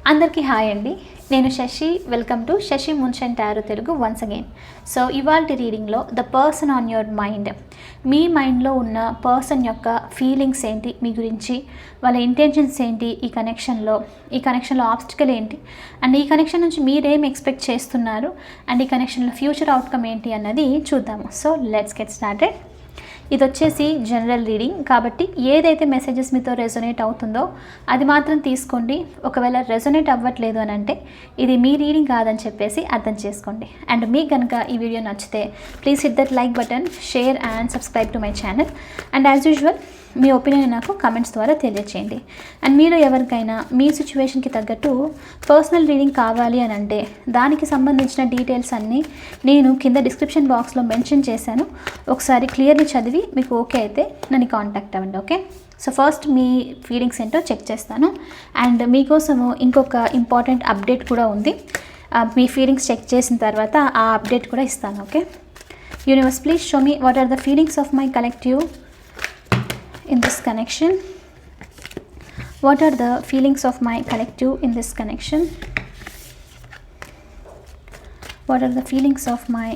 అందరికీ హాయ్ అండి. నేను శశి. వెల్కమ్ టు శశి మున్షన్ tarot Telugu once again. So ఇవాల్టి రీడింగ్లో the person on your mind, మీ మైండ్లో ఉన్న పర్సన్ యొక్క ఫీలింగ్స్ ఏంటి, మీ గురించి వాళ్ళ ఇంటెన్షన్స్ ఏంటి, ఈ కనెక్షన్లో ఆబ్స్టికల్ ఏంటి, అండ్ ఈ కనెక్షన్ నుంచి మీరేం ఎక్స్పెక్ట్ చేస్తున్నారు, అండ్ ఈ కనెక్షన్లో ఫ్యూచర్ అవుట్కమ్ ఏంటి అన్నది చూద్దాము. So let's get started. ఇది వచ్చేసి జనరల్ రీడింగ్ కాబట్టి ఏదైతే మెసేజెస్ మీతో రెజొనేట్ అవుతుందో అది మాత్రం తీసుకోండి. ఒకవేళ రెజొనేట్ అవ్వట్లేదు అని అంటే ఇది మీ రీడింగ్ కాదని చెప్పేసి అర్థం చేసుకోండి. అండ్ మీకు కనుక ఈ వీడియో నచ్చితే please hit that like button, share and subscribe to my channel. And as usual me opinion నాకు కమెంట్స్ ద్వారా తెలియచేయండి. అండ్ మీరు ఎవరికైనా మీ సిచ్యువేషన్కి తగ్గట్టు పర్సనల్ రీడింగ్ కావాలి అని అంటే దానికి సంబంధించిన డీటెయిల్స్ అన్నీ నేను కింద డిస్క్రిప్షన్ బాక్స్లో మెన్షన్ చేశాను. ఒకసారి క్లియర్లీ చదివి మీకు ఓకే అయితే నన్ను కాంటాక్ట్ అవ్వండి. ఓకే, సో ఫస్ట్ మీ ఫీలింగ్స్ ఏంటో చెక్ చేస్తాను. అండ్ మీకోసము ఇంకొక ఇంపార్టెంట్ అప్డేట్ కూడా ఉంది. మీ ఫీలింగ్స్ చెక్ చేసిన తర్వాత ఆ అప్డేట్ కూడా ఇస్తాను. Okay, universe please show me what are the feelings of my collective in this connection. What are the feelings of my collective in this connection? What are the feelings of my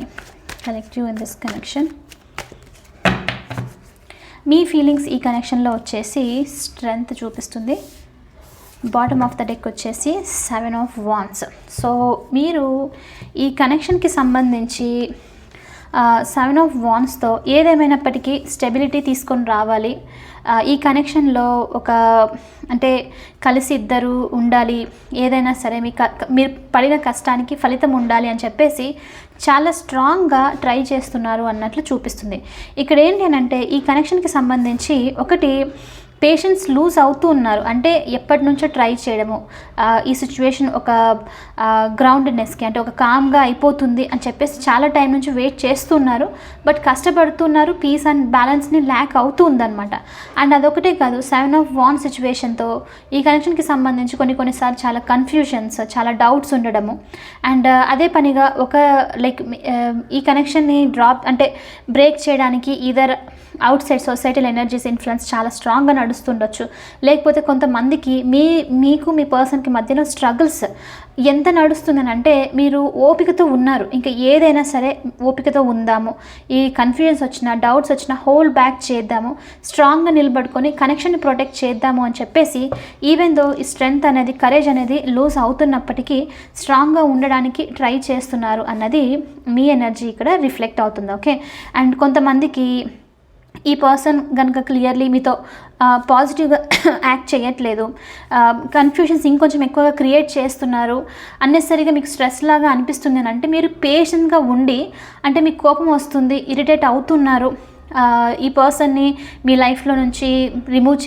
collective in this connection? Me feelings ఈ కనెక్షన్లో వచ్చేసి strength చూపిస్తుంది. Bottom of the deck వచ్చేసి 7 of Wands. So మీరు ఈ కనెక్షన్కి సంబంధించి 7 of Wandsతో ఏదేమైనప్పటికీ stability తీసుకొని రావాలి. ఈ కనెక్షన్లో ఒక అంటే కలిసి ఇద్దరు ఉండాలి, ఏదైనా సరే మీరు పడిన కష్టానికి ఫలితం ఉండాలి అని చెప్పేసి చాలా స్ట్రాంగ్గా ట్రై చేస్తున్నారు అన్నట్లు చూపిస్తుంది. ఇక్కడ ఏంటి అని అంటే ఈ కనెక్షన్కి సంబంధించి ఒకటి పేషెన్స్ లూజ్ అవుతూ ఉన్నారు. అంటే ఎప్పటి నుంచో ట్రై చేయడము, ఈ సిచ్యువేషన్ ఒక గ్రౌండ్నెస్కి అంటే ఒక కామ్గా అయిపోతుంది అని చెప్పేసి చాలా టైం నుంచి వెయిట్ చేస్తున్నారు. బట్ కష్టపడుతున్నారు, పీస్ అండ్ బ్యాలెన్స్ని ల్యాక్ అవుతూ ఉందన్నమాట. అండ్ అదొకటే కాదు, 7 of Wands సిచ్యువేషన్తో ఈ కనెక్షన్కి సంబంధించి కొన్నిసార్లు చాలా కన్ఫ్యూషన్స్, చాలా డౌట్స్ ఉండడము. అండ్ అదే పనిగా ఒక ఈ కనెక్షన్ని డ్రాప్ అంటే బ్రేక్ చేయడానికి either out side societal energies influence చాలా స్ట్రాంగ్గా నడుస్తుండొచ్చు, లేకపోతే కొంతమందికి మీకు మీ పర్సన్కి మధ్యలో స్ట్రగుల్స్ ఎంత నడుస్తుందని అంటే మీరు ఓపికతో ఉన్నారు, ఇంకా ఏదైనా సరే ఓపికతో ఉందాము, ఈ కన్ఫ్యూజన్స్ వచ్చినా డౌట్స్ వచ్చినా హోల్డ్ బ్యాక్ చేద్దాము, స్ట్రాంగ్గా నిలబడుకొని కనెక్షన్ని ప్రొటెక్ట్ చేద్దాము అని చెప్పేసి ఈవెన్ దో ఈ స్ట్రెంగ్త్ అనేది, కరేజ్ అనేది లూజ్ అవుతున్నప్పటికీ స్ట్రాంగ్గా ఉండడానికి ట్రై చేస్తున్నారు అన్నది మీ ఎనర్జీ ఇక్కడ రిఫ్లెక్ట్ అవుతుంది. ఓకే, అండ్ కొంతమందికి ఈ పర్సన్ కనుక క్లియర్లీ మీతో పాజిటివ్గా యాక్ట్ చేయట్లేదు, కన్ఫ్యూషన్స్ ఇంకొంచెం ఎక్కువగా క్రియేట్ చేస్తున్నారు, అన్నెసరిగా మీకు స్ట్రెస్ లాగా అనిపిస్తుంది అని అంటే మీరు పేషెంట్గా ఉండి, అంటే మీకు కోపం వస్తుంది, ఇరిటేట్ అవుతున్నారు, ఈ పర్సన్ని మీ లైఫ్లో నుంచి రిమూవ్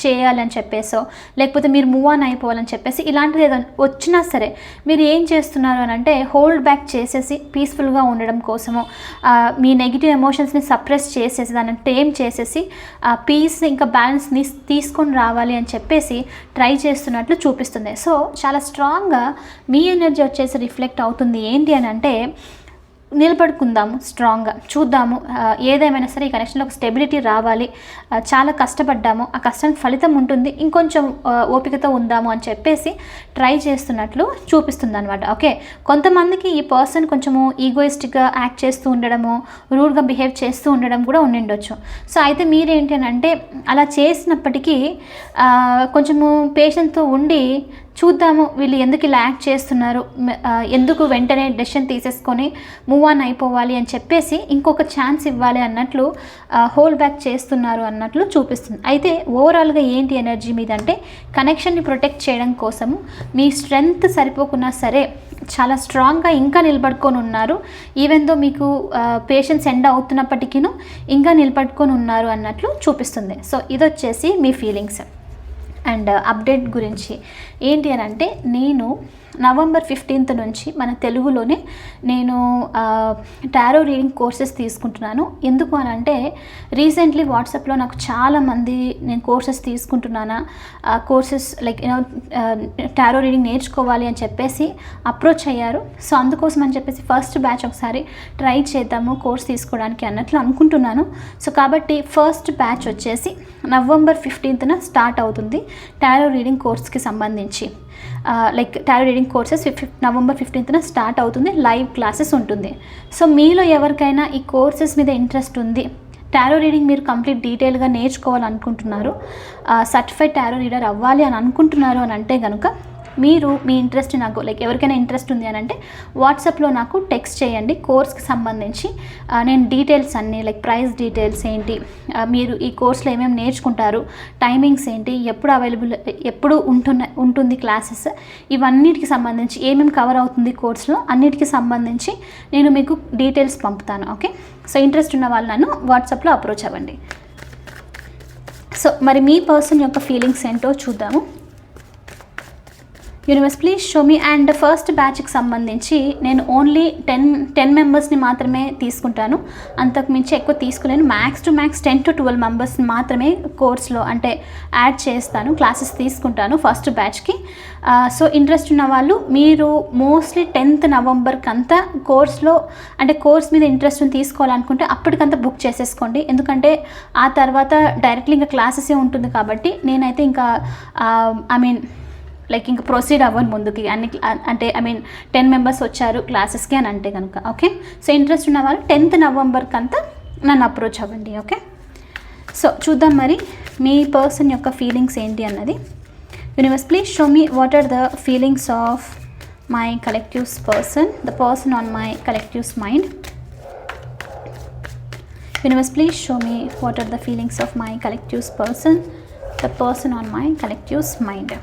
చేయాలని చెప్పేసో లేకపోతే మీరు మూవ్ ఆన్ అయిపోవాలని చెప్పేసి ఇలాంటిది ఏదో వచ్చినా సరే మీరు ఏం చేస్తున్నారు అని అంటే హోల్డ్ బ్యాక్ చేసేసి పీస్ఫుల్గా ఉండడం కోసము మీ నెగిటివ్ ఎమోషన్స్ని సప్రెస్ చేసేసి దాన్ని టేమ్ చేసేసి పీస్ ఇంకా బ్యాలెన్స్ని తీసుకొని రావాలి అని చెప్పేసి ట్రై చేస్తున్నట్లు చూపిస్తుంది. సో చాలా స్ట్రాంగ్గా మీ ఎనర్జీ వచ్చేసి రిఫ్లెక్ట్ అవుతుంది. ఏంటి అని అంటే నిలబడుకుందాము, స్ట్రాంగ్గా చూద్దాము, ఏదేమైనా సరే ఈ కనెక్షన్లో ఒక స్టెబిలిటీ రావాలి, చాలా కష్టపడ్డాము, ఆ కష్టానికి ఫలితం ఉంటుంది, ఇంకొంచెం ఓపికతో ఉందాము అని చెప్పేసి ట్రై చేస్తున్నట్లు చూపిస్తుంది అనమాట. ఓకే, కొంతమందికి ఈ పర్సన్ కొంచెము ఈగోయిస్టిక్గా యాక్ట్ చేస్తూ ఉండడము, రూడ్గా బిహేవ్ చేస్తూ ఉండడం కూడా ఉండిండొచ్చు. సో అయితే మీరేంటి అని అంటే అలా చేసినప్పటికీ కొంచెము పేషెంట్తో ఉండి చూద్దాము వీళ్ళు ఎందుకు ఇలా యాక్ట్ చేస్తున్నారు, ఎందుకు వెంటనే డెసిషన్ తీసేసుకొని మూవ్ ఆన్ అయిపోవాలి అని చెప్పేసి ఇంకొక ఛాన్స్ ఇవ్వాలి అన్నట్లు హోల్డ్ బ్యాక్ చేస్తున్నారు అన్నట్లు చూపిస్తుంది. అయితే ఓవరాల్గా ఏంటి ఎనర్జీ మీద అంటే కనెక్షన్ని ప్రొటెక్ట్ చేయడం కోసము మీ స్ట్రెంగ్త్ సరిపోకున్నా సరే చాలా స్ట్రాంగ్గా ఇంకా నిలబడుకొని ఉన్నారు. ఈవెన్ దో మీకు పేషెన్స్ ఎండ్ అవుతున్నప్పటికీ ఇంకా నిలబడుకొని ఉన్నారు అన్నట్లు చూపిస్తుంది. సో ఇది వచ్చేసి మీ ఫీలింగ్స్. అండ్ అప్డేట్ గురించి ఏంటి అని అంటే నేను November 15th నుంచి మన తెలుగులోనే నేను టారో రీడింగ్ కోర్సెస్ తీసుకుంటున్నాను. ఎందుకు అని అంటే రీసెంట్లీ వాట్సాప్లో నాకు చాలామంది నేను కోర్సెస్ తీసుకుంటున్నానా, కోర్సెస్ టారో రీడింగ్ నేర్చుకోవాలి అని చెప్పేసి అప్రోచ్ అయ్యారు. సో అందుకోసం అని చెప్పేసి ఫస్ట్ బ్యాచ్ ఒకసారి ట్రై చేద్దాము కోర్స్ తీసుకోవడానికి అన్నట్లు అనుకుంటున్నాను. సో కాబట్టి ఫస్ట్ బ్యాచ్ వచ్చేసి November 15th స్టార్ట్ అవుతుంది. టారో రీడింగ్ కోర్స్కి సంబంధించి like tarot reading courses November 15th start అవుతుంది, లైవ్ క్లాసెస్ ఉంటుంది. సో మీలో ఎవరికైనా ఈ కోర్సెస్ మీద ఇంట్రెస్ట్ ఉంది, టారో రీడింగ్ మీరు కంప్లీట్ డీటెయిల్గా నేర్చుకోవాలనుకుంటున్నారు, సర్టిఫైడ్ టారో రీడర్ అవ్వాలి అని అనుకుంటున్నారు అని అంటే కనుక మీరు మీ ఇంట్రెస్ట్ నాకు లైక్ ఎవరికైనా ఇంట్రెస్ట్ ఉంది అని అంటే వాట్సాప్లో నాకు టెక్స్ట్ చేయండి. కోర్స్కి సంబంధించి నేను డీటెయిల్స్ అన్నీ లైక్ ప్రైస్ డీటెయిల్స్ ఏంటి, మీరు ఈ కోర్స్లో ఏమేమి నేర్చుకుంటారు, టైమింగ్స్ ఏంటి, ఎప్పుడు ఉంటుంది క్లాసెస్, ఇవన్నిటికి సంబంధించి ఏమేమి కవర్ అవుతుంది కోర్స్లో అన్నిటికి సంబంధించి నేను మీకు డీటెయిల్స్ పంపుతాను. ఓకే, సో ఇంట్రెస్ట్ ఉన్న వాళ్ళు నన్ను వాట్సాప్లో అప్రోచ్ అవ్వండి. సో మరి మీ పర్సన్ యొక్క ఫీలింగ్స్ ఏంటో చూద్దాము. Universe please show me. And first బ్యాచ్కి సంబంధించి నేను ఓన్లీ 10 మెంబర్స్ని మాత్రమే తీసుకుంటాను, అంతకుమించి ఎక్కువ తీసుకోలేను. మ్యాక్స్ టు మ్యాక్స్ 10 to 12 మెంబర్స్ని మాత్రమే కోర్స్లో అంటే యాడ్ చేస్తాను, క్లాసెస్ తీసుకుంటాను ఫస్ట్ బ్యాచ్కి. సో ఇంట్రెస్ట్ ఉన్న వాళ్ళు మీరు మోస్ట్లీ 10th November అంతా కోర్స్లో అంటే కోర్స్ మీద ఇంట్రెస్ట్ తీసుకోవాలనుకుంటే అప్పటికంతా బుక్ చేసేసుకోండి. ఎందుకంటే ఆ తర్వాత డైరెక్ట్లీ ఇంకా క్లాసెసే ఉంటుంది కాబట్టి నేనైతే ఇంకా లైక్ ఇంకా ప్రొసీడ్ అవ్వను ముందుకి అన్ని అంటే 10 మెంబర్స్ వచ్చారు క్లాసెస్కి అని అంటే కనుక. ఓకే, సో ఇంట్రెస్ట్ ఉన్న వాళ్ళు 10th November అంతా నన్ను అప్రోచ్ అవ్వండి. ఓకే, సో చూద్దాం మరి మీ పర్సన్ యొక్క ఫీలింగ్స్ ఏంటి అన్నది. Universe please show me what are the feelings of my collectives person, the person on my collectives mind. Universe please show me what are the feelings of my collectives person, the person on my collectives mind.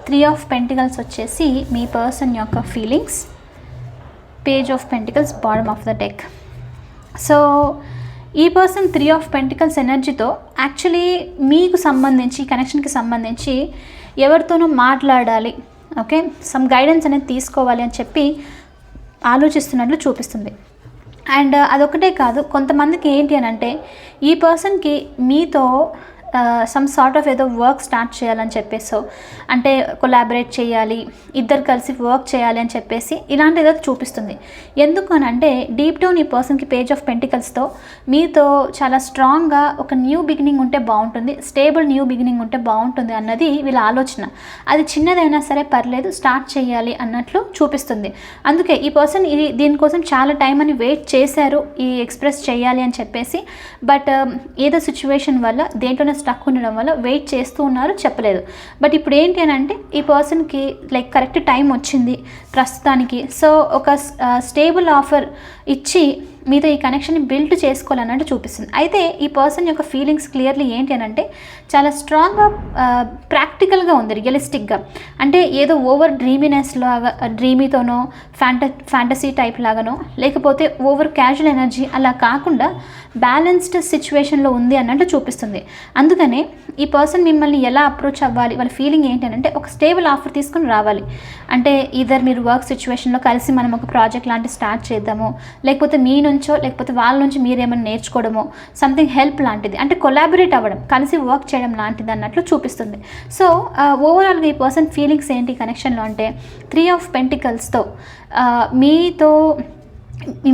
3 of Pentacles వచ్చేసి మీ person యొక్క feelings, page of pentacles bottom of the deck. So ఈ person 3 of Pentacles ఎనర్జీతో actually మీకు సంబంధించి కనెక్షన్కి సంబంధించి ఎవరితోనూ మాట్లాడాలి, ఓకే, సమ్ గైడెన్స్ అనేది తీసుకోవాలి అని చెప్పి ఆలోచిస్తున్నట్లు చూపిస్తుంది. అండ్ అదొకటే కాదు, కొంతమందికి ఏంటి అని అంటే ఈ పర్సన్కి మీతో సమ్ సార్ట్ ఆఫ్ ఏదో వర్క్ స్టార్ట్ చేయాలని చెప్పేసి, అంటే కొలాబరేట్ చేయాలి, ఇద్దరు కలిసి వర్క్ చేయాలి అని చెప్పేసి ఇలాంటి ఏదో చూపిస్తుంది. ఎందుకు అని అంటే డీప్ డౌన్ ఈ పర్సన్కి పేజ్ ఆఫ్ పెంటికల్స్తో మీతో చాలా స్ట్రాంగ్గా ఒక న్యూ బిగినింగ్ ఉంటే బాగుంటుంది, స్టేబుల్ న్యూ బిగినింగ్ ఉంటే బాగుంటుంది అన్నది వీళ్ళ ఆలోచన. అది చిన్నదైనా సరే పర్లేదు, స్టార్ట్ చేయాలి అన్నట్లు చూపిస్తుంది. అందుకే ఈ పర్సన్ దీనికోసం చాలా టైం అని వెయిట్ చేశారు ఈ ఎక్స్ప్రెస్ చేయాలి అని చెప్పేసి. బట్ ఏదో సిచ్యువేషన్ వల్ల దేంట్లోనే స్టక్ ఉండడం వల్ల వెయిట్ చేస్తూ ఉన్నారు, చెప్పలేదు. బట్ ఇప్పుడు ఏంటి అని అంటే ఈ పర్సన్కి లైక్ కరెక్ట్ టైం వచ్చింది ప్రస్తుతానికి. సో ఒక స్టేబుల్ ఆఫర్ ఇచ్చి మీతో ఈ కనెక్షన్ని బిల్డ్ చేసుకోవాలన్నట్టు చూపిస్తుంది. అయితే ఈ పర్సన్ యొక్క ఫీలింగ్స్ క్లియర్లీ ఏంటి అని అంటే చాలా స్ట్రాంగ్గా ప్రాక్టికల్గా ఉంది, రియలిస్టిక్గా. అంటే ఏదో ఓవర్ డ్రీమీనెస్ లాగా, డ్రీమీతోనో ఫ్యాంటసీ టైప్ లాగానో, లేకపోతే ఓవర్ క్యాజువల్ ఎనర్జీ అలా కాకుండా బ్యాలెన్స్డ్ సిచ్యువేషన్లో ఉంది అన్నట్టు చూపిస్తుంది. అందుకనే ఈ పర్సన్ మిమ్మల్ని ఎలా అప్రోచ్ అవ్వాలి, వాళ్ళ ఫీలింగ్ ఏంటి అని అంటే ఒక స్టేబుల్ ఆఫర్ తీసుకొని రావాలి. అంటే ఇద్దరు మీరు వర్క్ సిచ్యువేషన్లో కలిసి మనం ఒక ప్రాజెక్ట్ లాంటివి స్టార్ట్ చేద్దాము, లేకపోతే మీ నుంచో లేకపోతే వాళ్ళ నుంచి మీరేమైనా నేర్చుకోవడమో, సంథింగ్ హెల్ప్ లాంటిది, అంటే కొలాబరేట్ అవ్వడం, కలిసి వర్క్ చేయడం లాంటిది అన్నట్లు చూపిస్తుంది. సో ఓవరాల్గా ఈ పర్సన్ ఫీలింగ్స్ ఏంటి కనెక్షన్లో అంటే 3 of Pentaclesతో మీతో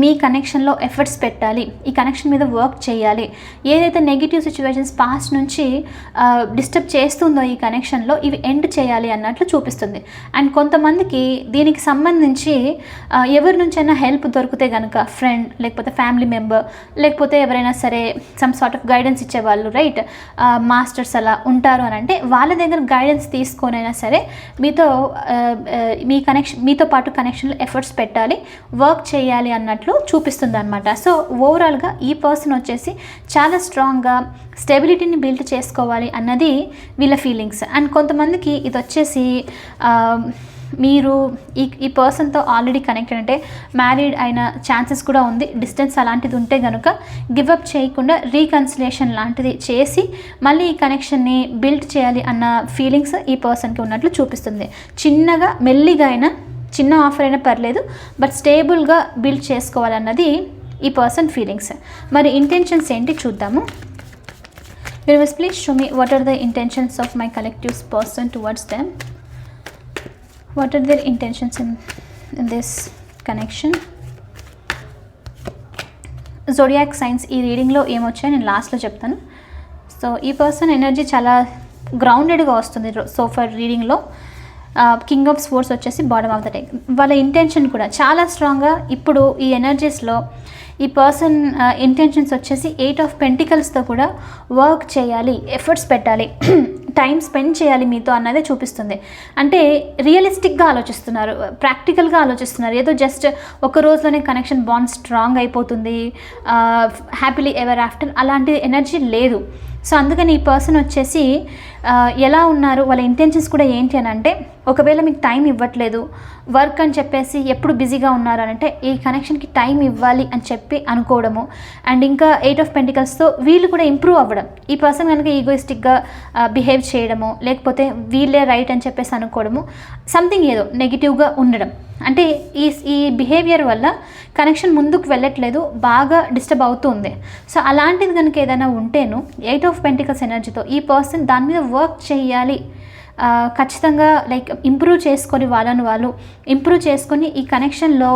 మీ కనెక్షన్లో ఎఫర్ట్స్ పెట్టాలి, ఈ కనెక్షన్ మీద వర్క్ చేయాలి. ఏదైతే నెగిటివ్ సిచ్యువేషన్స్ పాస్ట్ నుంచి డిస్టర్బ్ చేస్తుందో ఈ కనెక్షన్లో ఇవి ఎండ్ చేయాలి అన్నట్లు చూపిస్తుంది. అండ్ కొంతమందికి దీనికి సంబంధించి ఎవరి నుంచైనా హెల్ప్ దొరికితే కనుక, ఫ్రెండ్ లేకపోతే ఫ్యామిలీ మెంబర్ లేకపోతే ఎవరైనా సరే సమ్ సార్ట్ ఆఫ్ గైడెన్స్ ఇచ్చేవాళ్ళు, రైట్, మాస్టర్స్ అలా ఉంటారు అని అంటే వాళ్ళ దగ్గర గైడెన్స్ తీసుకొనైనా సరే మీతో పాటు కనెక్షన్లో ఎఫర్ట్స్ పెట్టాలి, వర్క్ చేయాలి అన్నట్లు చూపిస్తుంది అనమాట. సో ఓవరాల్గా ఈ పర్సన్ వచ్చేసి చాలా స్ట్రాంగ్గా స్టెబిలిటీని బిల్డ్ చేసుకోవాలి అన్నది వీళ్ళ ఫీలింగ్స్. అండ్ కొంతమందికి ఇది వచ్చేసి మీరు ఈ పర్సన్తో ఆల్రెడీ కనెక్టెడ్ అంటే మ్యారీడ్ అయిన ఛాన్సెస్ కూడా ఉంది. డిస్టెన్స్ అలాంటిది ఉంటే కనుక గివ్ అప్ చేయకుండా రీకన్సిలేషన్ లాంటిది చేసి మళ్ళీ ఈ కనెక్షన్ని బిల్డ్ చేయాలి అన్న ఫీలింగ్స్ ఈ పర్సన్కి ఉన్నట్లు చూపిస్తుంది. చిన్నగా మెల్లిగా అయినా, చిన్న ఆఫర్ అయినా పర్లేదు, బట్ స్టేబుల్గా బిల్డ్ చేసుకోవాలన్నది ఈ పర్సన్ ఫీలింగ్స్. మరి ఇంటెన్షన్స్ ఏంటి చూద్దాము. Universe please show me what are the intentions of my collectives person towards them. What are their intentions in this connection. Zodiac signs ఈ రీడింగ్లో ఏమొచ్చాయో నేను లాస్ట్లో చెప్తాను. సో ఈ పర్సన్ ఎనర్జీ చాలా గ్రౌండెడ్గా వస్తుంది సో ఫర్ రీడింగ్లో. కింగ్ ఆఫ్ స్పోర్ట్స్ వచ్చేసి బాటమ్ ఆఫ్ ద డెక్. వాళ్ళ ఇంటెన్షన్ కూడా చాలా స్ట్రాంగ్గా ఇప్పుడు ఈ ఎనర్జీస్లో ఈ పర్సన్ ఇంటెన్షన్స్ వచ్చేసి 8 ఆఫ్ పెంటికల్స్తో కూడా వర్క్ చేయాలి, ఎఫర్ట్స్ పెట్టాలి, టైం స్పెండ్ చేయాలి మీతో అన్నదే చూపిస్తుంది. అంటే రియలిస్టిక్గా ఆలోచిస్తున్నారు, ప్రాక్టికల్గా ఆలోచిస్తున్నారు. ఏదో జస్ట్ ఒక రోజులోనే కనెక్షన్ బాండ్ స్ట్రాంగ్ అయిపోతుంది, హ్యాపీలీ ఎవర్ ఆఫ్టర్ అలాంటి ఎనర్జీ లేదు. సో అందుకని ఈ పర్సన్ వచ్చేసి ఎలా ఉన్నారు, వాళ్ళ ఇంటెన్షన్స్ కూడా ఏంటి అని అంటే, ఒకవేళ మీకు టైం ఇవ్వట్లేదు వర్క్ అని చెప్పేసి ఎప్పుడు బిజీగా ఉన్నారు అని అంటే ఈ కనెక్షన్కి టైం ఇవ్వాలి అని చెప్పి అనుకోవడము. అండ్ ఇంకా 8 ఆఫ్ పెంటికల్స్తో వీళ్ళు కూడా ఇంప్రూవ్ అవ్వడం. ఈ పర్సన్ కనుక ఈగోయిస్టిక్గా బిహేవ్ చేయడము, లేకపోతే వీళ్ళే రైట్ అని చెప్పేసి అనుకోవడము, సంథింగ్ ఏదో నెగిటివ్గా ఉండడం. అంటే ఈ బిహేవియర్ వల్ల కనెక్షన్ ముందుకు వెళ్ళట్లేదు, బాగా డిస్టర్బ్ అవుతుంది. సో అలాంటిది కనుక ఏదైనా ఉంటేను 8 ఆఫ్ పెంటికల్స్ ఎనర్జీతో ఈ పర్సన్ దాని మీద వర్క్ చేయాలి, ఖచ్చితంగా లైక్ ఇంప్రూవ్ చేసుకొని వాళ్ళని వాళ్ళు ఇంప్రూవ్ చేసుకొని ఈ కనెక్షన్లో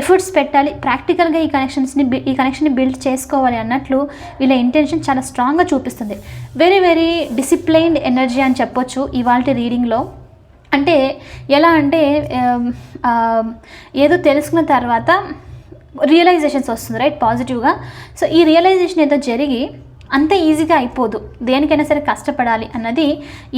ఎఫర్ట్స్ పెట్టాలి, ప్రాక్టికల్గా ఈ కనెక్షన్ని బిల్డ్ చేసుకోవాలి అన్నట్లు వీళ్ళ ఇంటెన్షన్ చాలా స్ట్రాంగ్గా చూపిస్తుంది. వెరీ వెరీ డిసిప్లైన్డ్ ఎనర్జీ అని చెప్పొచ్చు ఇవాళ రీడింగ్లో. అంటే ఎలా అంటే ఏదో తెలుసుకున్న తర్వాత రియలైజేషన్స్ వస్తుంది, రైట్, పాజిటివ్గా. సో ఈ రియలైజేషన్ ఏదో జరిగి అంత ఈజీగా అయిపోదు, దేనికైనా సరే కష్టపడాలి అన్నది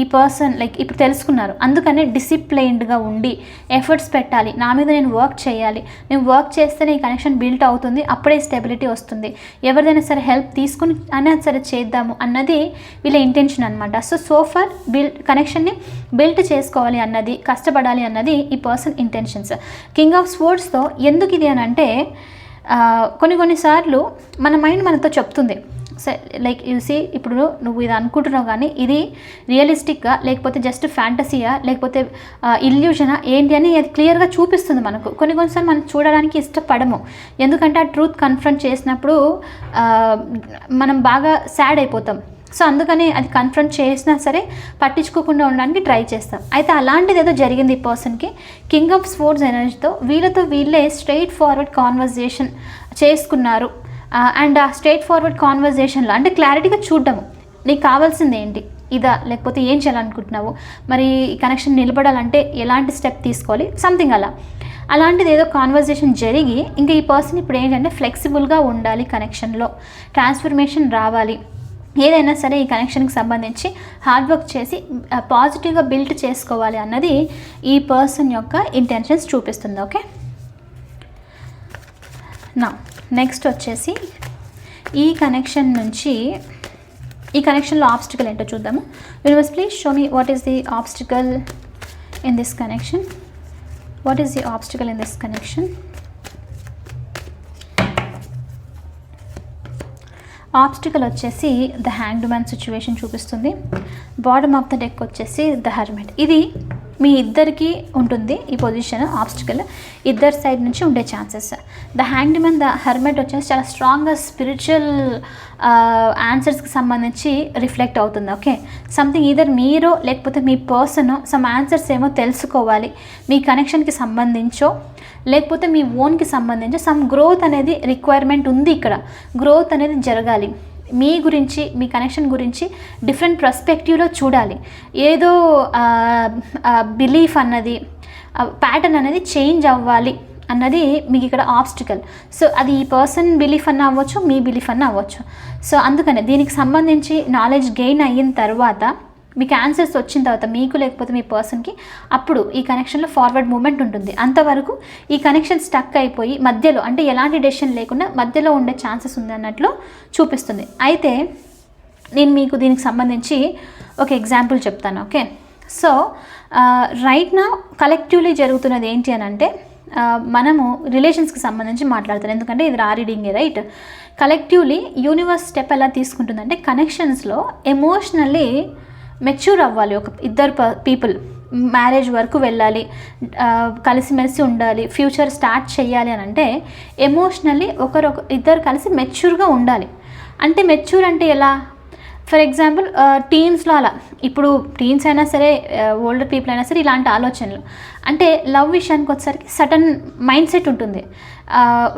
ఈ పర్సన్ లైక్ ఇప్పుడు తెలుసుకున్నారు. అందుకనే డిసిప్లైన్డ్గా ఉండి ఎఫర్ట్స్ పెట్టాలి, నా మీద నేను వర్క్ చేయాలి, నేను వర్క్ చేస్తేనే ఈ కనెక్షన్ బిల్డ్ అవుతుంది, అప్పుడే స్టెబిలిటీ వస్తుంది, ఎవరిదైనా సరే హెల్ప్ తీసుకుని అయినా సరే చేద్దాము అన్నది వీళ్ళ ఇంటెన్షన్ అనమాట. సో ఫర్ కనెక్షన్ని బిల్డ్ చేసుకోవాలి అన్నది, కష్టపడాలి అన్నది ఈ పర్సన్ ఇంటెన్షన్స్. కింగ్ ఆఫ్ స్పోర్ట్స్తో ఎందుకు ఇది అని అంటే కొన్నిసార్లు మన మైండ్ మనతో చెప్తుంది, లైక్ యూసీ ఇప్పుడు నువ్వు ఇది అనుకుంటున్నావు కానీ ఇది రియలిస్టిక్గా లేకపోతే జస్ట్ ఫ్యాంటసీయా లేకపోతే ఇల్యూషనా ఏంటి అని అది క్లియర్గా చూపిస్తుంది మనకు. కొన్నిసార్లు మనం చూడడానికి ఇష్టపడము, ఎందుకంటే ఆ ట్రూత్ కన్ఫ్రంట్ చేసినప్పుడు మనం బాగా సాడ్ అయిపోతాం. సో అందుకని అది కన్ఫ్రంట్ చేసినా సరే పట్టించుకోకుండా ఉండడానికి ట్రై చేస్తాం. అయితే అలాంటిది ఏదో జరిగింది ఈ పర్సన్కి. కింగ్ ఆఫ్ స్పోర్ట్స్ ఎనర్జీతో వీళ్ళతో వీళ్ళే స్ట్రైట్ ఫార్వర్డ్ కాన్వర్జేషన్ చేసుకున్నారు. అండ్ ఆ స్ట్రైట్ ఫార్వర్డ్ కాన్వర్జేషన్లో అంటే క్లారిటీగా చూడడము, నీకు కావాల్సింది ఏంటి, ఇదా లేకపోతే ఏం చేయాలనుకుంటున్నావు, మరి ఈ కనెక్షన్ నిలబడాలంటే ఎలాంటి స్టెప్ తీసుకోవాలి, సంథింగ్ అలాంటిది ఏదో కాన్వర్జేషన్ జరిగి ఇంకా ఈ పర్సన్ ఇప్పుడు ఏంటంటే ఫ్లెక్సిబుల్గా ఉండాలి, కనెక్షన్లో ట్రాన్స్ఫర్మేషన్ రావాలి, ఏదైనా సరే ఈ కనెక్షన్కి సంబంధించి హార్డ్ వర్క్ చేసి పాజిటివ్గా బిల్డ్ చేసుకోవాలి అన్నది ఈ పర్సన్ యొక్క ఇంటెన్షన్స్ చూపిస్తుంది. ఓకే, నా నెక్స్ట్ వచ్చేసి ఈ కనెక్షన్లో ఆబ్స్టికల్ ఏంటో చూద్దాము. Universe please show me what is the obstacle in this connection. What is the obstacle in this connection? Obstacle వచ్చేసి ద హ్యాంగ్డ్ మ్యాన్ సిచ్యువేషన్ చూపిస్తుంది. బాటమ్ ఆఫ్ ద డెక్ వచ్చేసి ద హెర్మిట్. ఇది మీ ఇద్దరికి ఉంటుంది ఈ పొజిషన్, ఆబ్స్టికల్ ఇద్దరు side నుంచి ఉండే chances. The hanged man, the hermit వచ్చేసి చాలా స్ట్రాంగ్గా స్పిరిచువల్ ఆన్సర్స్కి సంబంధించి రిఫ్లెక్ట్ అవుతుంది. ఓకే, సంథింగ్ ఈదర్ మీరు లేకపోతే మీ పర్సన్ సమ్ ఆన్సర్స్ ఏమో తెలుసుకోవాలి, మీ కనెక్షన్కి సంబంధించో లేకపోతే మీ ఓన్కి సంబంధించి సమ్ గ్రోత్ అనేది రిక్వైర్మెంట్ ఉంది. ఇక్కడ గ్రోత్ అనేది జరగాలి, మీ గురించి మీ కనెక్షన్ గురించి డిఫరెంట్ పర్స్పెక్టివ్లో చూడాలి. ఏదో బిలీఫ్ అన్నది ప్యాటర్న్ అనేది చేంజ్ అవ్వాలి అన్నది మీకు ఇక్కడ ఆబ్స్టికల్. సో అది ఈ పర్సన్ బిలీఫ్ అన్న అవ్వచ్చు, మీ బిలీఫ్ అన్న అవ్వచ్చు. సో అందుకనే దీనికి సంబంధించి నాలెడ్జ్ గెయిన్ అయిన తర్వాత మీకు ఆన్సర్స్ వచ్చిన తర్వాత మీకు లేకపోతే మీ పర్సన్కి అప్పుడు ఈ కనెక్షన్లో ఫార్వర్డ్ మూమెంట్ ఉంటుంది. అంతవరకు ఈ కనెక్షన్ స్టక్ అయిపోయి మధ్యలో అంటే ఎలాంటి డెసిషన్ లేకుండా మధ్యలో ఉండే ఛాన్సెస్ ఉంది అన్నట్లు చూపిస్తుంది. అయితే నేను మీకు దీనికి సంబంధించి ఒక ఎగ్జాంపుల్ చెప్తాను. ఓకే, సో రైట్ నా కలెక్టివ్లీ జరుగుతున్నది ఏంటి అని అంటే మనము రిలేషన్స్కి సంబంధించి మాట్లాడుతాను, ఎందుకంటే ఇది రీడింగే, రైట్. కలెక్టివ్లీ యూనివర్స్ స్టెప్ ఎలా తీసుకుంటుందంటే కనెక్షన్స్లో ఎమోషనల్లీ మెచ్యూర్ అవ్వాలి. ఒక ఇద్దరు పీపుల్ మ్యారేజ్ వరకు వెళ్ళాలి, కలిసిమెలిసి ఉండాలి, ఫ్యూచర్ స్టార్ట్ చేయాలి అని అంటే ఎమోషనల్లీ ఇద్దరు కలిసి మెచ్యూర్గా ఉండాలి. అంటే మెచ్యూర్ అంటే ఎలా? ఫర్ ఎగ్జాంపుల్ టీన్స్లో అలా, ఇప్పుడు టీన్స్ అయినా సరే ఓల్డర్ పీపుల్ అయినా సరే ఇలాంటి ఆలోచనలు. అంటే లవ్ విషయానికి వచ్చేసరికి సడన్ మైండ్ సెట్ ఉంటుంది,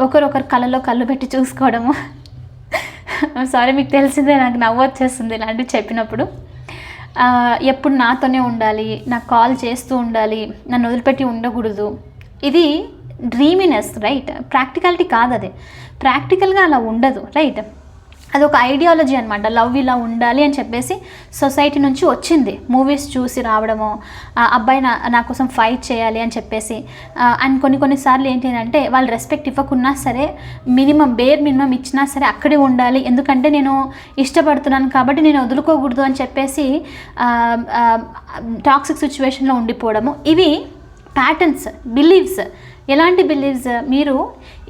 ఒకరొకరు కళ్ళలో కళ్ళు పెట్టి చూసుకోవడము, సారీ, మీకు తెలిసిందే, నాకు నవ్వు వచ్చేస్తుంది ఇలాంటివి చెప్పినప్పుడు. ఎప్పుడు నాతోనే ఉండాలి, నాకు కాల్ చేస్తూ ఉండాలి, నన్ను వదిలిపెట్టి ఉండకూడదు. ఇది డ్రీమినెస్, రైట్? ప్రాక్టికాలిటీ కాదు అది. ప్రాక్టికల్గా అలా ఉండదు, రైట్? అదొక ఐడియాలజీ అనమాట. లవ్ ఇలా ఉండాలి అని చెప్పేసి సొసైటీ నుంచి వచ్చింది. మూవీస్ చూసి రావడము, అబ్బాయి నా కోసం ఫైట్ చేయాలి అని చెప్పేసి. అండ్ కొన్నిసార్లు ఏంటి అంటే వాళ్ళు రెస్పెక్ట్ ఇవ్వకున్నా సరే బేర్ మినిమం ఇచ్చినా సరే అక్కడే ఉండాలి, ఎందుకంటే నేను ఇష్టపడుతున్నాను కాబట్టి నేను వదులుకోకూడదు అని చెప్పేసి టాక్సిక్ సిచ్యువేషన్లో ఉండిపోవడము. ఇవి ప్యాటర్న్స్, బిలీవ్స్. ఎలాంటి బిలీవ్స్? మీరు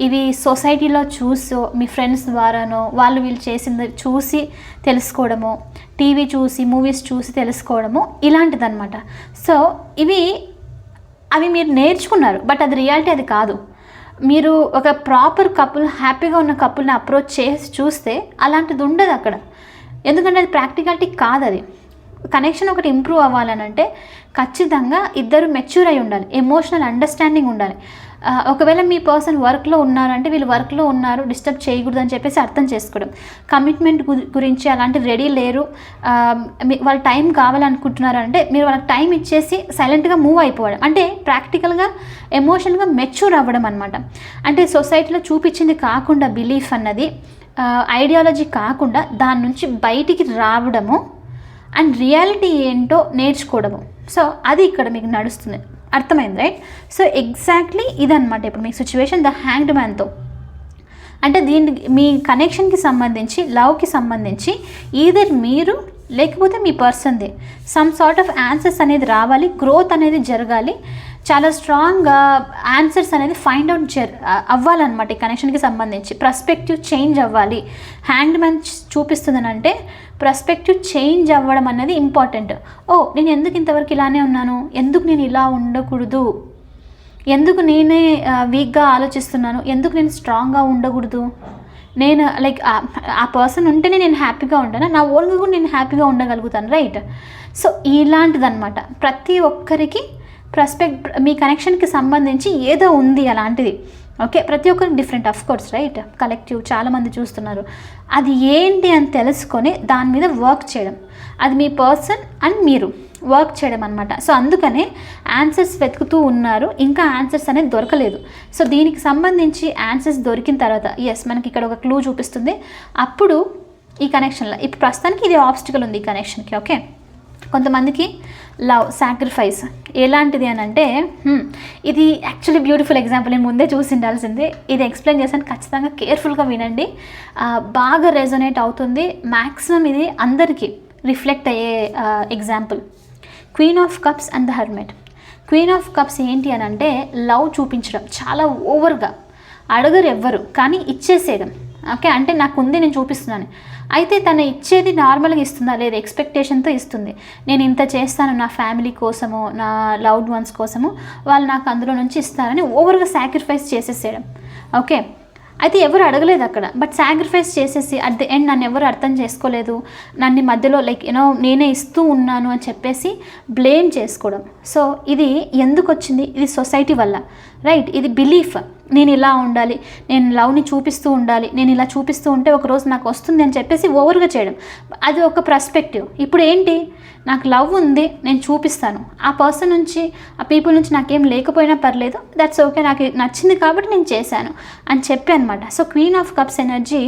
ఇవి సొసైటీలో చూసో, మీ ఫ్రెండ్స్ ద్వారానో, వీళ్ళు చేసింది చూసి తెలుసుకోవడము, టీవీ చూసి, మూవీస్ చూసి తెలుసుకోవడము, ఇలాంటిదన్నమాట. సో అవి మీరు నేర్చుకున్నారు, బట్ అది రియాలిటీ అది కాదు. మీరు ఒక ప్రాపర్ కపుల్, హ్యాపీగా ఉన్న కపుల్ని అప్రోచ్ చేసి చూస్తే అలాంటిది ఉండదు అక్కడ, ఎందుకంటే అది ప్రాక్టికాలిటీ కాదు. అది కనెక్షన్ ఒకటి ఇంప్రూవ్ అవ్వాలనంటే ఖచ్చితంగా ఇద్దరు మెచ్యూర్ అయి ఉండాలి, ఎమోషనల్ అండర్స్టాండింగ్ ఉండాలి. ఒకవేళ మీ పర్సన్ వర్క్లో ఉన్నారంటే వీళ్ళు వర్క్లో ఉన్నారు, డిస్టర్బ్ చేయకూడదు అని చెప్పేసి అర్థం చేసుకోవడం. కమిట్మెంట్ గురించి అలాంటి రెడీ లేరు, వాళ్ళ టైం కావాలనుకుంటున్నారు అంటే మీరు వాళ్ళకి టైం ఇచ్చేసి సైలెంట్గా మూవ్ అయిపోవడం, అంటే ప్రాక్టికల్గా ఎమోషనల్గా మెచ్యూర్ అవ్వడం అనమాట. అంటే సొసైటీలో చూపించింది కాకుండా బిలీఫ్ అన్నది, ఐడియాలజీ కాకుండా దాని నుంచి బయటికి రావడము అండ్ రియాలిటీ ఏంటో నేర్చుకోవడము. సో అది ఇక్కడ మీకు నడుస్తుంది, అర్థమైంది, రైట్? సో ఎగ్జాక్ట్లీ ఇదన్నమాట ఇప్పుడు మీ సిచ్యువేషన్ ద హ్యాంగ్డ్ మ్యాన్తో. అంటే మీ కనెక్షన్కి సంబంధించి, లవ్కి సంబంధించి ఈదర్ మీరు లేకపోతే మీ పర్సన్ది సమ్ సార్ట్ ఆఫ్ ఆన్సర్స్ అనేది రావాలి, గ్రోత్ అనేది జరగాలి, చాలా స్ట్రాంగ్ ఆన్సర్స్ అనేది ఫైండ్ అవుట్ అవ్వాలన్నమాట. ఈ కనెక్షన్కి సంబంధించి పర్స్పెక్టివ్ చేంజ్ అవ్వాలి. హ్యాంగ్డ్ మ్యాన్ చూపిస్తుందనంటే పర్స్పెక్టివ్ చేంజ్ అవ్వడం అనేది ఇంపార్టెంట్. నేను ఎందుకు ఇంతవరకు ఇలానే ఉన్నాను, ఎందుకు నేను ఇలా ఉండకూడదు, ఎందుకు నేనే వీక్గా ఆలోచిస్తున్నాను, ఎందుకు నేను స్ట్రాంగ్గా ఉండకూడదు, నేను లైక్ ఆ పర్సన్ ఉంటేనే నేను హ్యాపీగా ఉంటాను, నా ఓన్గా కూడా నేను హ్యాపీగా ఉండగలుగుతాను, రైట్? సో ఇలాంటిదన్నమాట. ప్రతి ఒక్కరికి మీ కనెక్షన్కి సంబంధించి ఏదో ఉంది అలాంటిది, ఓకే? ప్రతి ఒక్కరికి different, of course, right? Collective చాలామంది చూస్తున్నారు. అది ఏంటి అని తెలుసుకొని దాని మీద వర్క్ చేయడం, అది మీ పర్సన్ అండ్ మీరు వర్క్ చేయడం అనమాట. సో అందుకనే ఆన్సర్స్ వెతుకుతూ ఉన్నారు, ఇంకా ఆన్సర్స్ అనేది దొరకలేదు. సో దీనికి సంబంధించి ఆన్సర్స్ దొరికిన తర్వాత మనకి ఇక్కడ ఒక క్లూ చూపిస్తుంది. అప్పుడు ఈ కనెక్షన్లో ఇప్పుడు ప్రస్తుతానికి ఇది ఆబ్స్టికల్ ఉంది ఈ కనెక్షన్కి, ఓకే? కొంతమందికి లవ్ సాక్రిఫైస్ ఎలాంటిది అని అంటే, ఇది యాక్చువల్లీ బ్యూటిఫుల్ ఎగ్జాంపుల్, నేను ముందే చూసి ఉండాల్సిందే. ఇది ఎక్స్ప్లెయిన్ చేశాను, ఖచ్చితంగా కేర్ఫుల్గా వినండి, బాగా రెజొనేట్ అవుతుంది. మ్యాక్సిమం ఇది అందరికీ రిఫ్లెక్ట్ అయ్యే example. Queen of cups and the hermit. Queen of cups ఏంటి అని అంటే లవ్ చూపించడం, చాలా ఓవర్గా అడగరు ఎవ్వరు, కానీ ఇచ్చేసేయడం, ఓకే? అంటే నాకు ఉంది, నేను చూపిస్తున్నాను. అయితే తను ఇచ్చేది నార్మల్గా ఇస్తుందా లేదా, ఎక్స్పెక్టేషన్తో ఇస్తుంది. నేను ఇంత చేస్తాను నా ఫ్యామిలీ కోసము, నా లవ్డ్ వన్స్ కోసము, వాళ్ళు నాకు అందులో నుంచి ఇస్తారని ఓవర్గా సాక్రిఫైస్ చేసేసేయడం, ఓకే? అయితే ఎవరు అడగలేదు అక్కడ, బట్ సాక్రిఫైస్ చేసేసి అట్ ది ఎండ్ నన్ను ఎవరు అర్థం చేసుకోలేదు, నన్ను మధ్యలో లైక్ నేనే ఇస్తూ ఉన్నాను అని చెప్పేసి బ్లేమ్ చేసుకోవడం. సో ఇది ఎందుకు వచ్చింది? ఇది సొసైటీ వల్ల, రైట్? ఇది బిలీఫ్, నేను ఇలా ఉండాలి, నేను లవ్ని చూపిస్తూ ఉండాలి, నేను ఇలా చూపిస్తూ ఉంటే ఒకరోజు నాకు వస్తుంది అని చెప్పేసి ఓవర్గా చేయడం, అది ఒక పర్స్పెక్టివ్. ఇప్పుడు ఏంటి, నాకు లవ్ ఉంది, నేను చూపిస్తాను, ఆ పర్సన్ నుంచి, ఆ పీపుల్ నుంచి నాకేం లేకపోయినా పర్లేదు, దట్స్ ఓకే, నాకు నచ్చింది కాబట్టి నేను చేశాను అని చెప్పి అనమాట. So queen of cups energy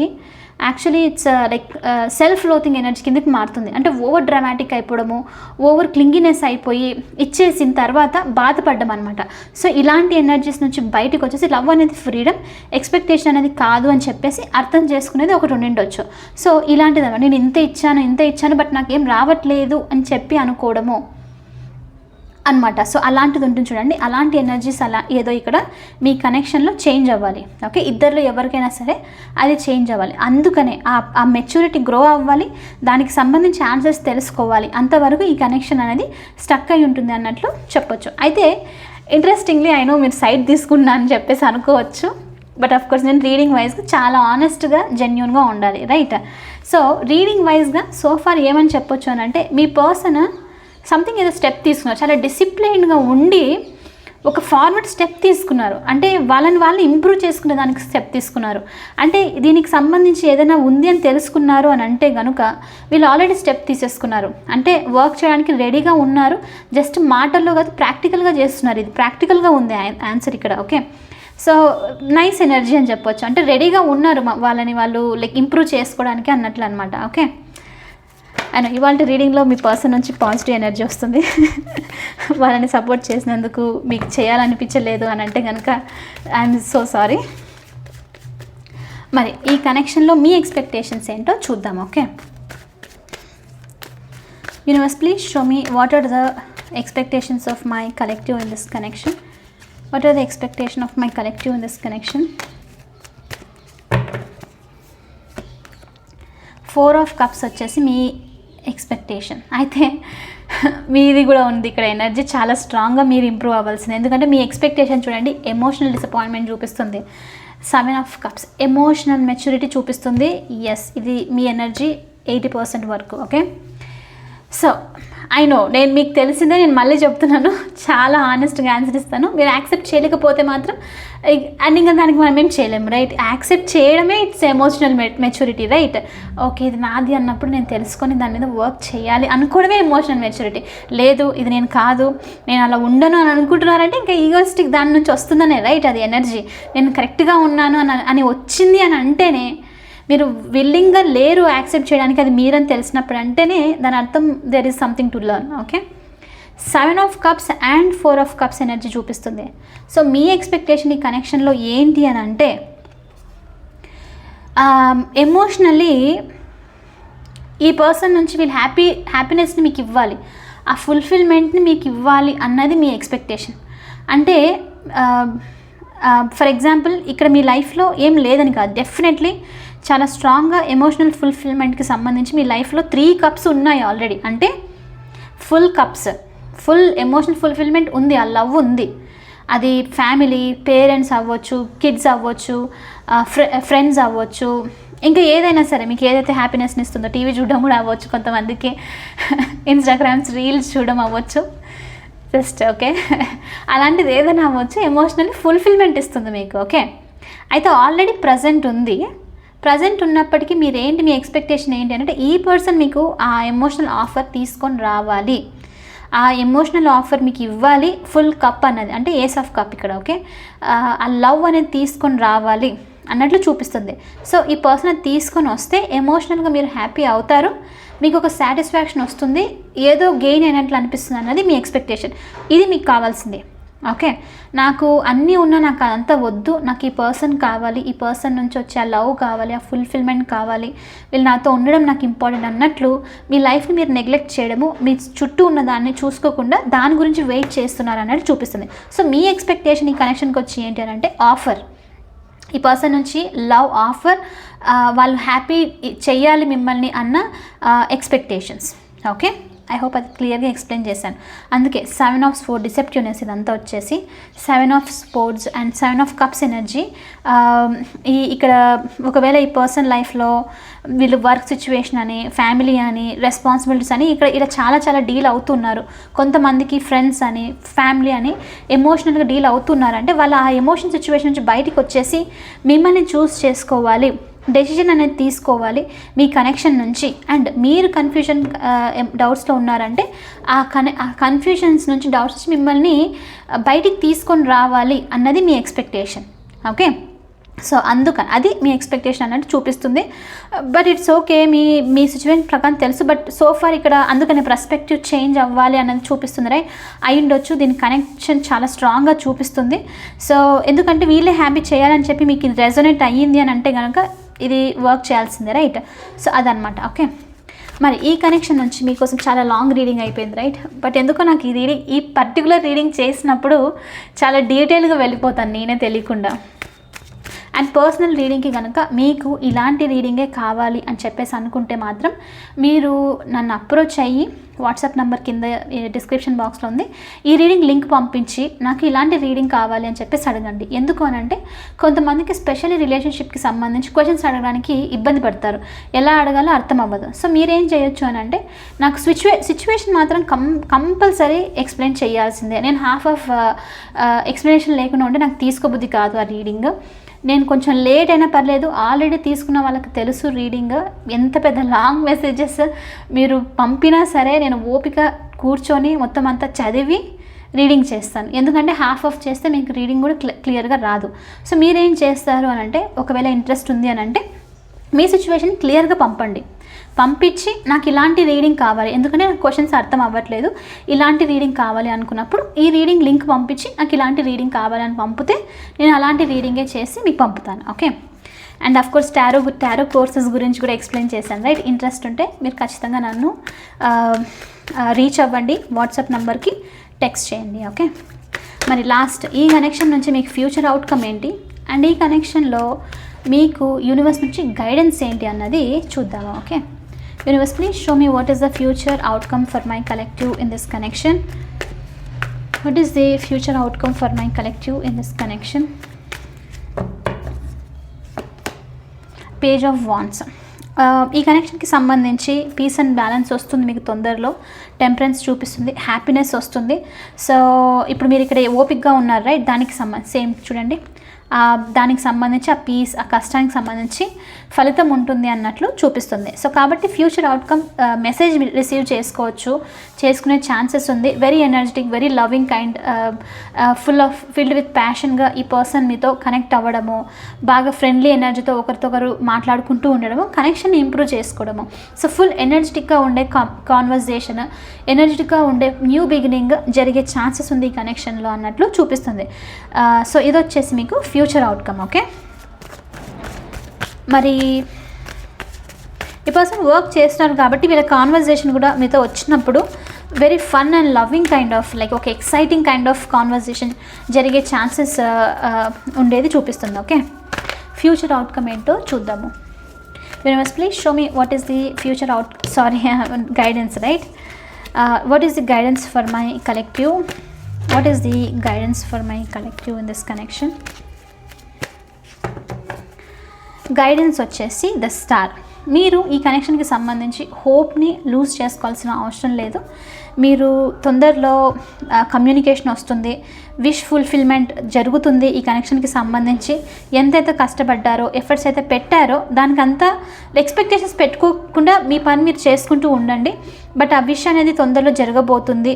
actually it's like self loathing energy కిందకి మారుతుంది. అంటే ఓవర్ డ్రామాటిక్ అయిపోవడము, ఓవర్ క్లింగినెస్ అయిపోయి ఇచ్చేసిన తర్వాత బాధపడ్డం అనమాట. సో ఇలాంటి ఎనర్జీస్ నుంచి బయటకు వచ్చేసి లవ్ అనేది ఫ్రీడమ్, ఎక్స్పెక్టేషన్ అనేది కాదు అని చెప్పేసి అర్థం చేసుకునేది ఒకటి ఉండిండొచ్చు. సో ఇలాంటిది అనమాట, నేను ఇంత ఇచ్చాను బట్ నాకేం రావట్లేదు అని చెప్పి అనుకోవడము అనమాట. సో అలాంటిది ఉంటుంది చూడండి, అలాంటి ఎనర్జీస్ అలా ఏదో ఇక్కడ మీ కనెక్షన్లో చేంజ్ అవ్వాలి, ఓకే? ఇద్దరిలో ఎవరికైనా సరే అది చేంజ్ అవ్వాలి. అందుకనే ఆ మెచ్యూరిటీ గ్రో అవ్వాలి, దానికి సంబంధించి ఆన్సర్స్ తెలుసుకోవాలి. అంతవరకు ఈ కనెక్షన్ అనేది స్టక్ అయి ఉంటుంది అన్నట్లు చెప్పొచ్చు. అయితే ఇంట్రెస్టింగ్లీ అయినో మీరు సైడ్ తీసుకున్నా అని చెప్పేసి అనుకోవచ్చు, బట్ ఆఫ్ కోర్స్ నేను రీడింగ్ వైజ్గా చాలా ఆనెస్ట్గా జెన్యూన్గా ఉండాలి, రైట్? సో రీడింగ్ వైజ్గా సోఫార్ ఏమని చెప్పొచ్చు అని అంటే, మీ పర్సన్ సంథింగ్ ఏదో స్టెప్ తీసుకున్నారు, చాలా డిసిప్లైన్డ్గా ఉండి ఒక ఫార్వర్డ్ స్టెప్ తీసుకున్నారు, అంటే వాళ్ళని వాళ్ళు ఇంప్రూవ్ చేసుకునే దానికి స్టెప్ తీసుకున్నారు. అంటే దీనికి సంబంధించి ఏదైనా ఉంది అని తెలుసుకున్నారు అని అంటే కనుక వీళ్ళు ఆల్రెడీ స్టెప్ తీసేసుకున్నారు, అంటే వర్క్ చేయడానికి రెడీగా ఉన్నారు. జస్ట్ మాటల్లో కాదు, ప్రాక్టికల్గా చేస్తున్నారు. ఇది ప్రాక్టికల్గా ఉంది ఆన్సర్ ఇక్కడ. ఓకే, సో నైస్ ఎనర్జీ అని చెప్పొచ్చు. అంటే రెడీగా ఉన్నారు వాళ్ళని వాళ్ళు లైక్ ఇంప్రూవ్ చేసుకోవడానికి అన్నట్లు అనమాట. ఓకే, అండ్ ఇవాళ రీడింగ్లో మీ పర్సన్ నుంచి పాజిటివ్ ఎనర్జీ వస్తుంది. వాళ్ళని సపోర్ట్ చేసినందుకు మీకు చేయాలనిపించలేదు అని అంటే కనుక ఐఎమ్ సో సారీ. మరి ఈ కనెక్షన్లో మీ ఎక్స్పెక్టేషన్స్ ఏంటో చూద్దాం. Okay, universe please show me what are the expectations of my collective in this connection. What are the expectation of my collective in this connection. 4 of cups వచ్చేసి మీ expectation. అయితే మీది కూడా ఉంది ఇక్కడ ఎనర్జీ చాలా స్ట్రాంగ్గా మీరు ఇంప్రూవ్ అవ్వాల్సింది. ఎందుకంటే మీ ఎక్స్పెక్టేషన్ చూడండి, ఎమోషనల్ డిసప్పాయింట్మెంట్ చూపిస్తుంది. 7 ఆఫ్ కప్స్ ఎమోషనల్ మెచ్యూరిటీ చూపిస్తుంది. ఎస్, ఇది మీ ఎనర్జీ 80% వరకు. ఓకే, సో ఐ నో నేను మీకు తెలిసిందే, నేను మళ్ళీ చెప్తున్నాను, చాలా ఆనెస్ట్గా ఆన్సర్ ఇస్తాను. మీరు యాక్సెప్ట్ చేయలేకపోతే మాత్రం అండ్ ఇంకా దానికి మనం ఏం చేయలేము, రైట్? యాక్సెప్ట్ చేయడమే it's emotional maturity, right? Okay, ఇది నాది అన్నప్పుడు నేను తెలుసుకొని దాని మీద వర్క్ చేయాలి అనుకోవడమే ఎమోషనల్ మెచ్యూరిటీ. లేదు ఇది నేను కాదు, నేను అలా ఉండను అని అనుకుంటున్నారంటే ఇంకా ఈగోయిస్టిక్ దాని నుంచి వస్తుందనే, రైట్? అది ఎనర్జీ. నేను కరెక్ట్గా ఉన్నాను అని వచ్చింది అని అంటేనే మీరు విల్లింగ్గా లేరు యాక్సెప్ట్ చేయడానికి, అది మీరని తెలిసినప్పుడు అంటేనే దాని అర్థం there is something to learn. Okay, 7 of cups and 4 of cups energy చూపిస్తుంది. సో మీ ఎక్స్పెక్టేషన్ ఈ కనెక్షన్లో ఏంటి అని అంటే ఎమోషనల్లీ ఈ పర్సన్ నుంచి వీళ్ళు హ్యాపీనెస్ని మీకు ఇవ్వాలి, ఆ ఫుల్ఫిల్మెంట్ని మీకు ఇవ్వాలి అన్నది మీ ఎక్స్పెక్టేషన్. అంటే ఫర్ ఎగ్జాంపుల్ ఇక్కడ మీ లైఫ్లో ఏం లేదని కాదు, డెఫినెట్లీ చాలా స్ట్రాంగ్గా ఎమోషనల్ ఫుల్ఫిల్మెంట్కి సంబంధించి మీ లైఫ్లో 3 కప్స్ ఉన్నాయి ఆల్రెడీ. అంటే full cups, full emotional fulfilment ఉంది, ఆ లవ్ ఉంది. అది ఫ్యామిలీ, పేరెంట్స్ అవ్వచ్చు, కిడ్స్ అవ్వచ్చు, ఫ్రెండ్స్ అవ్వచ్చు, ఇంకా ఏదైనా సరే మీకు ఏదైతే హ్యాపీనెస్ని ఇస్తుందో, టీవీ చూడడం కూడా అవ్వచ్చు, కొంతమందికి ఇన్స్టాగ్రామ్స్ రీల్స్ చూడడం అవ్వచ్చు, జస్ట్ ఓకే అలాంటిది ఏదైనా అవ్వచ్చు, ఎమోషనల్లీ ఫుల్ఫిల్మెంట్ ఇస్తుంది మీకు. ఓకే, అయితే ఆల్రెడీ ప్రజెంట్ ఉంది. ప్రజెంట్ ఉన్నప్పటికీ మీరేంటి, మీ ఎక్స్పెక్టేషన్ ఏంటి అంటే ఈ పర్సన్ మీకు ఆ ఎమోషనల్ ఆఫర్ తీసుకొని రావాలి, ఆ ఎమోషనల్ ఆఫర్ మీకు ఇవ్వాలి. ఫుల్ కప్ అన్నది అంటే ఏస్ ఆఫ్ కప్ ఇక్కడ. ఓకే, ఆ లవ్ అనేది తీసుకొని రావాలి అన్నట్లు చూపిస్తుంది. సో ఈ పర్సన్ తీసుకొని వస్తే ఎమోషనల్గా మీరు హ్యాపీ అవుతారు, మీకు ఒక సాటిస్ఫాక్షన్ వస్తుంది, ఏదో గెయిన్ అయినట్లు అనిపిస్తుంది అన్నది మీ ఎక్స్పెక్టేషన్. ఇది మీకు కావాల్సింది. ఓకే, నాకు అన్నీ ఉన్నా నాకు అదంతా వద్దు, నాకు ఈ పర్సన్ కావాలి, ఈ పర్సన్ నుంచి వచ్చే ఆ లవ్ కావాలి, ఆ ఫుల్ఫిల్మెంట్ కావాలి, వీళ్ళు నాతో ఉండడం నాకు ఇంపార్టెంట్ అన్నట్లు మీ లైఫ్ని మీరు నెగ్లెక్ట్ చేయడము, మీ చుట్టూ ఉన్న దాన్ని చూసుకోకుండా దాని గురించి వెయిట్ చేస్తున్నారు అన్నట్టు చూపిస్తుంది. సో మీ ఎక్స్పెక్టేషన్ ఈ కనెక్షన్కి వచ్చి ఏంటి అని అంటే ఆఫర్, ఈ పర్సన్ నుంచి లవ్ ఆఫర్, వాళ్ళు హ్యాపీ చెయ్యాలి మిమ్మల్ని అన్న ఎక్స్పెక్టేషన్స్. ఓకే, ఐ హోప్ అది క్లియర్గా ఎక్స్ప్లెయిన్ చేశాను. అందుకే 7 ఆఫ్ స్పోర్ట్స్ డిసెప్టివ్నెస్ ఇదంతా వచ్చేసి 7 of sports and 7 of cups energy. ఇక్కడ ఒకవేళ ఈ పర్సన్ లైఫ్లో వీళ్ళు వర్క్ సిచ్యువేషన్ అని, ఫ్యామిలీ అని, రెస్పాన్సిబిలిటీస్ అని ఇక్కడ చాలా డీల్ అవుతున్నారు. కొంతమందికి ఫ్రెండ్స్ అని, ఫ్యామిలీ అని ఎమోషనల్గా డీల్ అవుతున్నారు. అంటే వాళ్ళ ఆ ఎమోషన్ సిచ్యువేషన్ నుంచి బయటికి వచ్చేసి మిమ్మల్ని చూస్ చేసుకోవాలి, డెసిషన్ అనేది తీసుకోవాలి మీ కనెక్షన్ నుంచి. అండ్ మీరు కన్ఫ్యూజన్ డౌట్స్లో ఉన్నారంటే ఆ కన్ఫ్యూజన్స్ నుంచి, డౌట్స్ నుంచి మిమ్మల్ని బయటికి తీసుకొని రావాలి అన్నది మీ ఎక్స్పెక్టేషన్. ఓకే, సో అందుకని అది మీ ఎక్స్పెక్టేషన్ అన్నట్టు చూపిస్తుంది. But it's okay, me situation ప్రకారం తెలుసు. బట్ సో ఫార్ ఇక్కడ అందుకని పర్స్పెక్టివ్ చేంజ్ అవ్వాలి అన్నది చూపిస్తుంది, రైట్? అయి ఉండొచ్చు, దీని కనెక్షన్ చాలా స్ట్రాంగ్గా చూపిస్తుంది. సో ఎందుకంటే వీళ్ళే హ్యాపీ చేయాలని చెప్పి మీకు ఇది రెజొనేట్ అయ్యింది అని అంటే కనుక ఇది వర్క్ చేయాల్సిందే, రైట్? సో అదనమాట. ఓకే, మరి ఈ కనెక్షన్ నుంచి మీకోసం చాలా లాంగ్ రీడింగ్ అయిపోయింది, రైట్? బట్ ఎందుకో నాకు ఈ పర్టికులర్ రీడింగ్ చేసినప్పుడు చాలా డీటెయిల్గా వెళ్ళిపోతాను నేనే తెలియకుండా. అండ్ పర్సనల్ రీడింగ్కి కనుక మీకు ఇలాంటి రీడింగే కావాలి అని చెప్పేసి అనుకుంటే మాత్రం మీరు నన్ను అప్రోచ్ అయ్యి వాట్సాప్ నెంబర్ కింద డిస్క్రిప్షన్ బాక్స్లో ఉంది, ఈ రీడింగ్ లింక్ పంపించి నాకు ఇలాంటి రీడింగ్ కావాలి అని చెప్పేసి అడగండి. ఎందుకు అని అంటే కొంతమందికి స్పెషల్లీ రిలేషన్షిప్కి సంబంధించి క్వశ్చన్స్ అడగడానికి ఇబ్బంది పడతారు, ఎలా అడగాలో అర్థం అవ్వదు. సో మీరేం చేయొచ్చు అని అంటే నాకు సిచ్యువేషన్ మాత్రం కంపల్సరీ ఎక్స్ప్లెయిన్ చేయాల్సిందే. నేను హాఫ్ ఆఫ్ ఎక్స్ప్లెనేషన్ లేకుండా ఉంటే నాకు తీసుకోబుద్ధి కాదు ఆ రీడింగ్. నేను కొంచెం లేట్ అయినా పర్లేదు, ఆల్రెడీ తీసుకున్న వాళ్ళకి తెలుసు రీడింగ్. ఎంత పెద్ద లాంగ్ మెసేజెస్ మీరు పంపినా సరే నేను ఓపిక కూర్చొని మొత్తం అంతా చదివి రీడింగ్ చేస్తాను. ఎందుకంటే హాఫ్ ఆఫ్ చేస్తే మీకు రీడింగ్ కూడా క్లియర్గా రాదు. సో మీరేం చేస్తారు అని అంటే ఒకవేళ ఇంట్రెస్ట్ ఉంది అని అంటే మీ సిచ్యువేషన్ క్లియర్గా పంపించి నాకు ఇలాంటి రీడింగ్ కావాలి, ఎందుకంటే నాకు క్వశ్చన్స్ అర్థం అవ్వట్లేదు, ఇలాంటి రీడింగ్ కావాలి అనుకున్నప్పుడు ఈ రీడింగ్ లింక్ పంపించి నాకు ఇలాంటి రీడింగ్ కావాలి అని పంపితే నేను అలాంటి రీడింగే చేసి మీకు పంపుతాను. Okay. And of course tarot courses గురించి కూడా ఎక్స్ప్లెయిన్ చేశాను, రైట్? ఇంట్రెస్ట్ ఉంటే మీరు ఖచ్చితంగా నన్ను రీచ్ అవ్వండి, వాట్సాప్ నెంబర్కి టెక్స్ట్ చేయండి. ఓకే. మరి లాస్ట్ ఈ కనెక్షన్ నుంచి మీకు ఫ్యూచర్ అవుట్కమ్ ఏంటి అండ్ ఈ కనెక్షన్లో మీకు యూనివర్స్ నుంచి గైడెన్స్ ఏంటి అన్నది చూద్దాము. Okay. Universe, please show me what is the future outcome for my collective in this connection. What is the future outcome for my collective in this connection? Page of Wands. ఈ కనెక్షన్కి సంబంధించి piece and balance వస్తుంది మీకు తొందరలో, temperance చూపిస్తుంది, happiness వస్తుంది. So ఇప్పుడు మీరు ఇక్కడ ఓపిక్గా ఉన్నారు, రైట్? దానికి సేమ్ చూడండి, దానికి సంబంధించి ఆ పీస్, ఆ కష్టానికి సంబంధించి ఫలితం ఉంటుంది అన్నట్లు చూపిస్తుంది. సో కాబట్టి ఫ్యూచర్ అవుట్కమ్ మెసేజ్ రిసీవ్ చేసుకునే ఛాన్సెస్ ఉంది. Very energetic, very loving kind, filled with ప్యాషన్గా ఈ పర్సన్ మీతో కనెక్ట్ అవ్వడము, బాగా ఫ్రెండ్లీ ఎనర్జీతో ఒకరితో ఒకరు మాట్లాడుకుంటూ ఉండడము, కనెక్షన్ ఇంప్రూవ్ చేసుకోవడము. సో ఫుల్ ఎనర్జెటిక్గా ఉండే కాన్వర్జేషన్, ఎనర్జెటిక్గా ఉండే న్యూ బిగినింగ్ జరిగే ఛాన్సెస్ ఉంది ఈ కనెక్షన్లో అన్నట్లు చూపిస్తుంది. సో ఇది వచ్చేసి మీకు ఫ్యూచర్ అవుట్కమ్. ఓకే. మరి ఈ పర్సన్ వర్క్ చేస్తున్నారు కాబట్టి వీళ్ళ కాన్వర్జేషన్ కూడా మీతో వచ్చినప్పుడు very fun and loving kind of like ఒక ఎక్సైటింగ్ కైండ్ ఆఫ్ కాన్వర్జేషన్ జరిగే ఛాన్సెస్ ఉండేది చూపిస్తుంది. ఓకే. ఫ్యూచర్ అవుట్కమ్ ఏంటో చూద్దాము. Universe, please show me what is the future guidance, right? What is the guidance for my collective? What is the guidance for my collective in this connection? Guidance వచ్చేసి the star. మీరు ఈ కనెక్షన్కి సంబంధించి హోప్ని loose చేసుకోవాల్సిన అవసరం లేదు. మీరు తొందరలో communication వస్తుంది, విష్ ఫుల్ఫిల్మెంట్ జరుగుతుంది. ఈ కనెక్షన్కి సంబంధించి ఎంతైతే కష్టపడ్డారో, ఎఫర్ట్స్ అయితే పెట్టారో దానికంతా ఎక్స్పెక్టేషన్స్ పెట్టుకోకుండా మీ పని మీరు చేసుకుంటూ ఉండండి. బట్ ఆ విష్ అనేది తొందరలో జరగబోతుంది.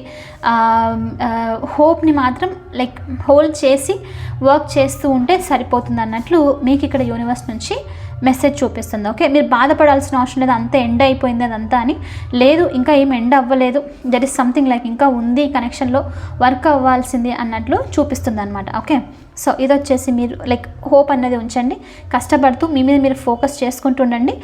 హోప్ని మాత్రం లైక్ హోల్డ్ చేసి వర్క్ చేస్తూ ఉంటే సరిపోతుంది అన్నట్లు మీకు ఇక్కడ యూనివర్స్ నుంచి మెసేజ్ చూపిస్తుంది. ఓకే. మీరు బాధపడాల్సిన అవసరం లేదు, అంతా ఎండ్ అయిపోయింది అదంతా అని లేదు, ఇంకా ఏం ఎండ్ అవ్వలేదు, దట్ ఈస్ సంథింగ్ లైక్ ఇంకా ఉంది కనెక్షన్లో వర్క్ అవ్వాల్సింది అన్నట్లు చూపిస్తుంది అనమాట. ఓకే. సో ఇది వచ్చేసి మీరు లైక్ హోప్ అనేది ఉంచండి, కష్టపడుతూ మీ మీద మీరు ఫోకస్ చేసుకుంటూ ఉండండి.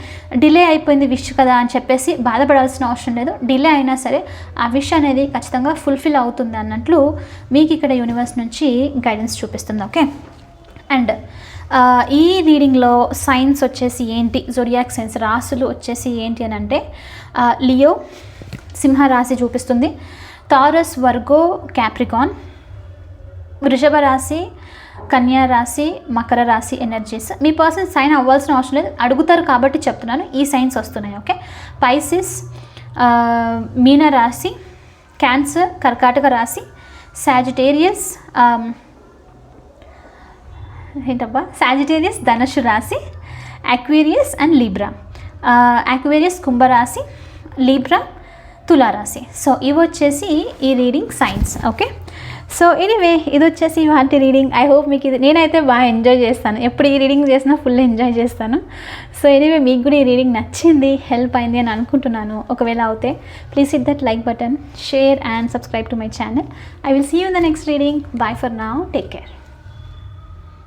డిలే అయిపోయింది విష్ కదా అని చెప్పేసి బాధపడాల్సిన అవసరం లేదు. డిలే అయినా సరే ఆ విష్ అనేది ఖచ్చితంగా ఫుల్ఫిల్ అవుతుంది అన్నట్లు మీకు ఇక్కడ యూనివర్స్ నుంచి గైడెన్స్ చూపిస్తుంది. ఓకే. అండ్ ఈ రీడింగ్లో సైన్స్ వచ్చేసి ఏంటి, జోడియాక్ సైన్స్ రాసులు వచ్చేసి ఏంటి అని అంటే లియో సింహరాశి చూపిస్తుంది, టారస్, వర్గో, క్యాప్రికాన్, వృషభ రాశి, కన్యా రాశి, మకర రాశి ఎనర్జీస్. మీ పర్సన్ సైన్ అవ్వాల్సిన అవసరం లేదు, అడుగుతారు కాబట్టి చెప్తున్నాను, ఈ సైన్స్ వస్తున్నాయి. ఓకే. పైసిస్, మీన రాశి, క్యాన్సర్, కర్కాటక రాశి, సాజిటేరియస్, సాజిటేరియస్ ధనుసు రాశి, అక్వేరియస్ అండ్ లీబ్రా. అక్వేరియస్ కుంభరాశి, లీబ్రా తులారాశి. సో ఇవి వచ్చేసి ఈ reading science. Okay. So anyway ఇది వచ్చేసి వాటి రీడింగ్. ఐ హోప్ మీకు ఇది నేనైతే బాగా ఎంజాయ్ చేస్తాను, ఎప్పుడు ఈ రీడింగ్ చేసినా ఫుల్ ఎంజాయ్ చేస్తాను. సో ఎనీవే మీకు కూడా ఈ రీడింగ్ నచ్చింది, హెల్ప్ అయింది అని అనుకుంటున్నాను. ఒకవేళ అవుతే please hit that like button, share and subscribe to my channel. I will see you in the next reading. Bye for now, take care.